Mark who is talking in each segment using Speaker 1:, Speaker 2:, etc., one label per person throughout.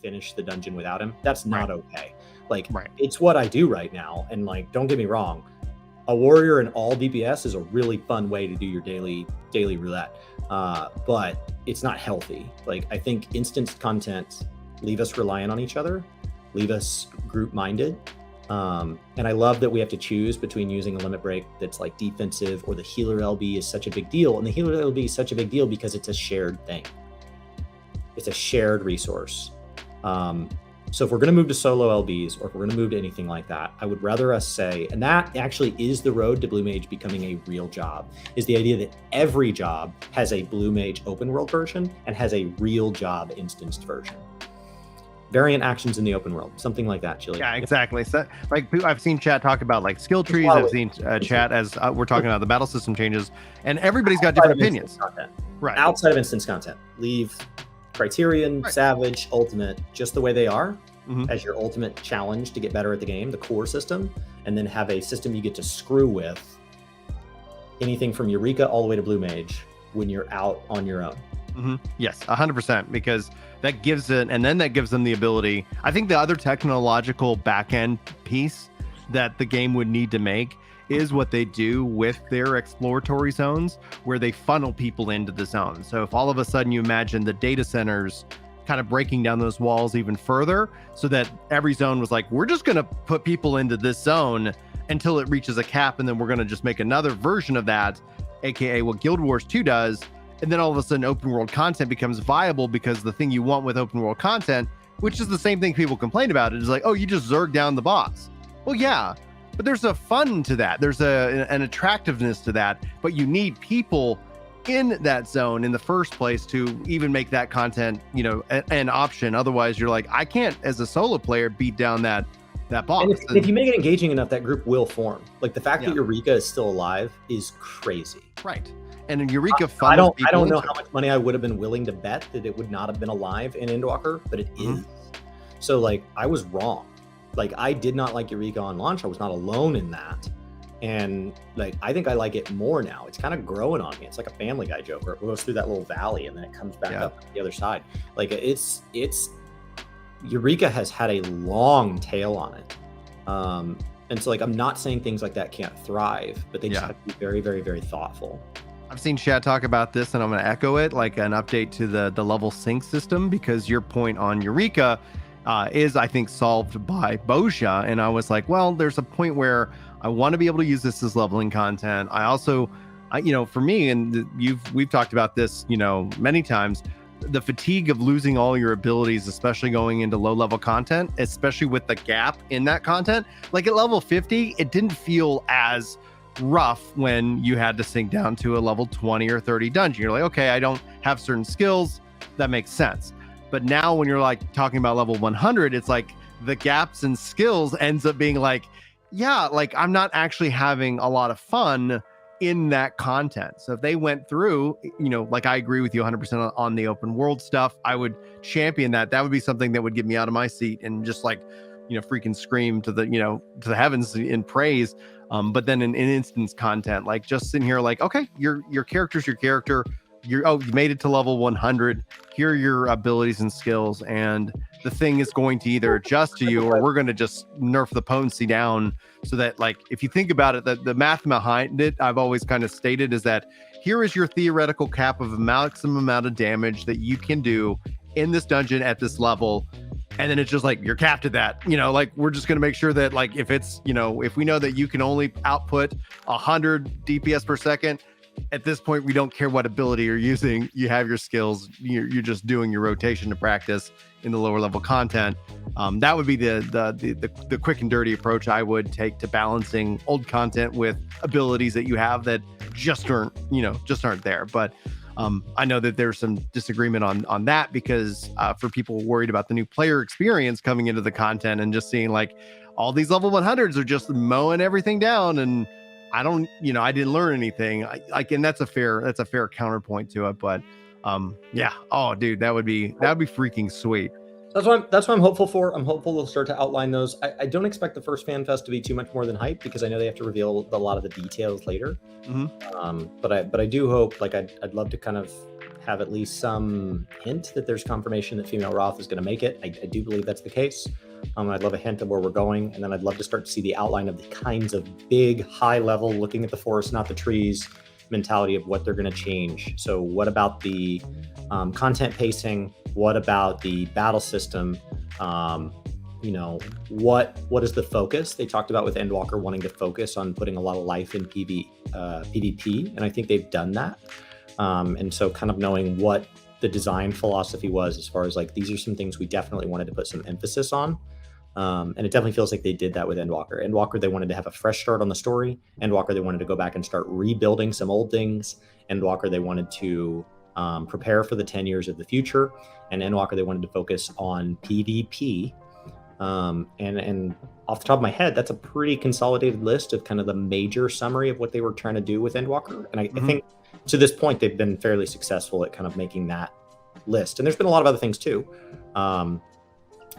Speaker 1: finish the dungeon without him. That's not okay. Like,
Speaker 2: Right.
Speaker 1: it's what I do right now. And like, don't get me wrong, a warrior in all DPS is a really fun way to do your daily roulette. But it's not healthy. Like, I think instance content leave us reliant on each other, leave us group minded. And I love that we have to choose between using a limit break that's like defensive, or the healer LB is such a big deal. And the healer LB is such a big deal because it's a shared thing. It's a shared resource. So if we're going to move to solo LBs, or if we're going to move to anything like that, I would rather us say, and that actually is the road to Blue Mage becoming a real job, is the idea that every job has a Blue Mage open world version and has a real job instanced version. Variant actions in the open world, something like that, Julie.
Speaker 2: Yeah, exactly. So, like, I've seen chat talk about like skill trees. I've seen chat as we're talking about the battle system changes, and everybody's got different opinions.
Speaker 1: Right. Outside of instance content, leave Criterion, Savage, Ultimate, just the way they are, as your ultimate challenge to get better at the game, the core system, and then have a system you get to screw with anything from Eureka all the way to Blue Mage when you're out on your own.
Speaker 2: Yes, 100%, because that gives it, and then that gives them the ability. I think the other technological back end piece that the game would need to make is what they do with their exploratory zones, where they funnel people into the zone. So if all of a sudden you imagine the data centers kind of breaking down those walls even further, so that every zone was like, we're just going to put people into this zone until it reaches a cap, and then we're going to just make another version of that, aka what Guild Wars 2 does. And then all of a sudden open world content becomes viable, because the thing you want with open world content, which is the same thing people complain about, it is like, oh, you just zerg down the boss. Well, yeah, but there's a fun to that. There's an attractiveness to that, but you need people in that zone in the first place to even make that content, you know, an option. Otherwise you're like, I can't as a solo player beat down that boss.
Speaker 1: And if you make it engaging enough, that group will form. Like, the fact that Eureka is still alive is crazy.
Speaker 2: Right. And in Eureka,
Speaker 1: I don't know how much money I would have been willing to bet that it would not have been alive in Endwalker, but it is. So like, I was wrong. Like, I did not like Eureka on launch. I was not alone in that. And like, I think I like it more now. It's kind of growing on me. It's like a Family Guy joke, where it goes through that little valley and then it comes back up the other side. Like, it's Eureka has had a long tail on it. And so like, I'm not saying things like that can't thrive, but they just have to be very, very, very thoughtful.
Speaker 2: I've seen chat talk about this, and I'm going to echo it, like an update to the level sync system, because your point on Eureka is, I think, solved by Boscia. And I was like, well, there's a point where I want to be able to use this as leveling content. I also, you know, for me, and we've talked about this, you know, many times, the fatigue of losing all your abilities, especially going into low level content, especially with the gap in that content. Like at level 50, it didn't feel as rough when you had to sink down to a level 20 or 30 dungeon. You're like, okay, I don't have certain skills. That makes sense. But now when you're like talking about level 100, it's like the gaps in skills ends up being like, yeah, like I'm not actually having a lot of fun in that content. So if they went through, you know, like I agree with you 100% on the open world stuff, I would champion that. That would be something that would get me out of my seat and just like, you know, freaking scream to the, you know, to the heavens in praise. But then in instance content, like just sitting here like, okay, your character's your character. You made it to level 100. Here are your abilities and skills. And the thing is going to either adjust to you, or we're going to just nerf the potency down, so that, like, if you think about it, the math behind it, I've always kind of stated, is that here is your theoretical cap of a maximum amount of damage that you can do in this dungeon at this level. And then it's just like, you're capped at that, you know, like we're just going to make sure that, like, if it's, you know, if we know that you can only output 100 DPS per second, at this point, we don't care what ability you're using. You have your skills. You're just doing your rotation to practice in the lower level content. That would be the quick and dirty approach I would take to balancing old content with abilities that you have that just aren't there. But I know that there's some disagreement on that, because for people worried about the new player experience coming into the content and just seeing like all these level 100s are just mowing everything down, and I didn't learn anything. And that's a fair counterpoint to it. But yeah. Oh, dude, that would be freaking sweet.
Speaker 1: That's what I'm hopeful for. I'm hopeful they'll start to outline those. I don't expect the first fan fest to be too much more than hype, because I know they have to reveal a lot of the details later. But I do hope, like, I'd love to kind of have at least some hint that there's confirmation that female Roth is going to make it. I do believe that's the case. I'd love a hint of where we're going, and then I'd love to start to see the outline of the kinds of big, high level, looking at the forest, not the trees, mentality of what they're going to change. So what about the content pacing? What about the battle system? What is the focus? They talked about with Endwalker wanting to focus on putting a lot of life in PvP, and I think they've done that. And so kind of knowing what the design philosophy was as far as like, these are some things we definitely wanted to put some emphasis on. And it definitely feels like they did that with Endwalker. Endwalker, they wanted to have a fresh start on the story. Endwalker, they wanted to go back and start rebuilding some old things. Endwalker, they wanted to prepare for the 10 years of the future. And Endwalker, they wanted to focus on PvP. And off the top of my head, that's a pretty consolidated list of kind of the major summary of what they were trying to do with Endwalker. And I think to this point, they've been fairly successful at kind of making that list. And there's been a lot of other things too.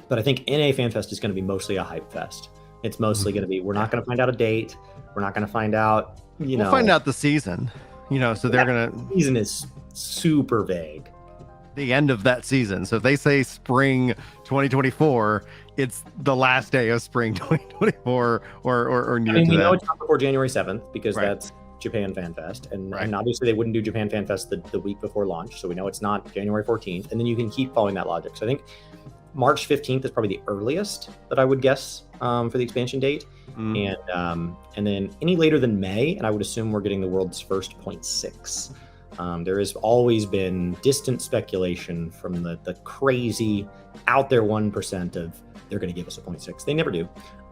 Speaker 1: But I think NA FanFest is going to be mostly a hype fest. It's mostly going to be, we're not going to find out a date. We're not going to find out,
Speaker 2: we'll find out the season, so they're going to.
Speaker 1: Season is super vague.
Speaker 2: The end of that season. So if they say spring 2024, it's the last day of spring 2024 or near to that.
Speaker 1: We know it's not before January 7th because that's Japan Fan Fest. And obviously they wouldn't do Japan Fan Fest the week before launch. So we know it's not January 14th. And then you can keep following that logic. So I think March 15th is probably the earliest that I would guess for the expansion date. And then any later than May, and I would assume we're getting the world's first 0.6. There has always been distant speculation from the crazy out there 1% of they're going to give us a 0.6. They never do.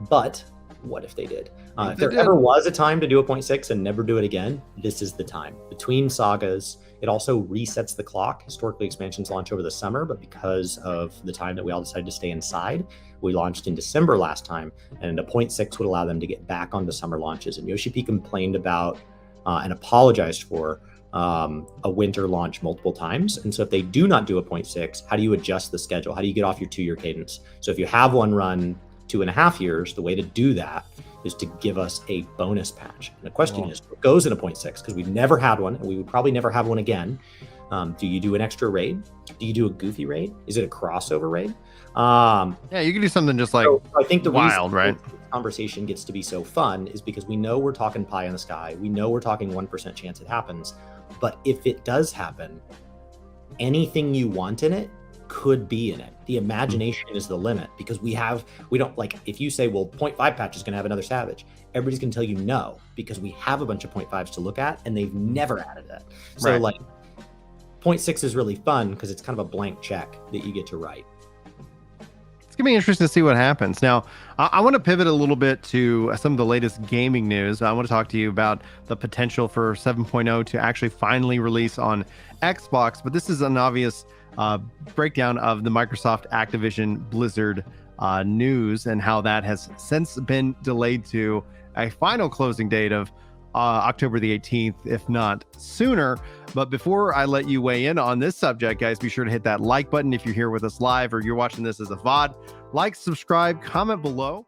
Speaker 1: But what if they did? If there ever was a time to do a 0.6 and never do it again, this is the time. Between sagas, it also resets the clock. Historically, expansions launch over the summer, but because of the time that we all decided to stay inside, we launched in December last time, and a 0.6 would allow them to get back onto summer launches. And Yoshi P complained about and apologized for a winter launch multiple times. And so if they do not do a 0.6, how do you adjust the schedule? How do you get off your 2-year cadence? So if you have one run 2.5 years, the way to do that is to give us a bonus patch. And the question is, what goes in a 0.6? Because we've never had one, and we would probably never have one again. Do you do an extra raid? Do you do a goofy raid? Is it a crossover raid?
Speaker 2: Yeah, you can do something just like
Speaker 1: I think the
Speaker 2: wild, right?
Speaker 1: This conversation gets to be so fun is because we know we're talking pie in the sky. We know we're talking 1% chance it happens. But if it does happen, anything you want in it could be in it. The imagination is the limit, because we don't like, if you say, well, 0.5 patch is going to have another Savage, everybody's going to tell you no, because we have a bunch of 0.5s to look at and they've never added that. So like 0.6 is really fun because it's kind of a blank check that you get to write.
Speaker 2: It's going to be interesting to see what happens. Now, I want to pivot a little bit to some of the latest gaming news. I want to talk to you about the potential for 7.0 to actually finally release on Xbox, but this is an obvious breakdown of the Microsoft Activision Blizzard news and how that has since been delayed to a final closing date of October the 18th, if not sooner. But before I let you weigh in on this subject, guys, be sure to hit that like button if you're here with us live or you're watching this as a VOD. Like, subscribe, comment below.